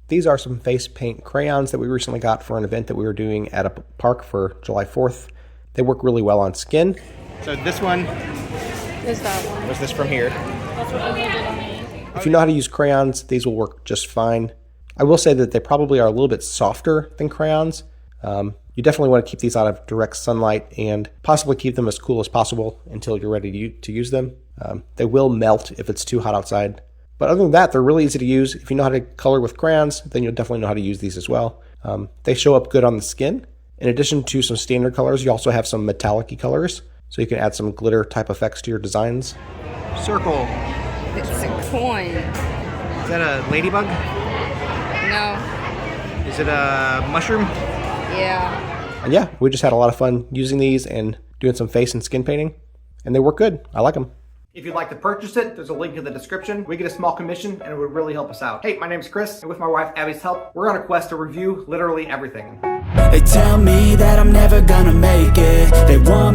These are some face paint crayons that we recently got for an event that we were doing at a park for July 4th. They work really well on skin. So this one is that one. was this from here. That's what I did on me. If you know how to use crayons, these will work just fine. I will say that they probably are a little bit softer than crayons. You definitely want to keep these out of direct sunlight and possibly keep them as cool as possible until you're ready to use them. They will melt if it's too hot outside. But other than that, they're really easy to use. If you know how to color with crayons, then you'll definitely know how to use these as well. They show up good on the skin. In addition to some standard colors, you also have some metallic-y colors, so you can add some glitter type effects to your designs. Circle. It's a coin. Is that a ladybug? No. Is it a mushroom? Yeah. And yeah, we just had a lot of fun using these and doing some face and skin painting, and they work good. I like them. If you'd like to purchase it, there's a link in the description. We get a small commission and it would really help us out. Hey, my name's Chris, and with my wife Abby's help, we're on a quest to review literally everything. They tell me that I'm never gonna make it. They want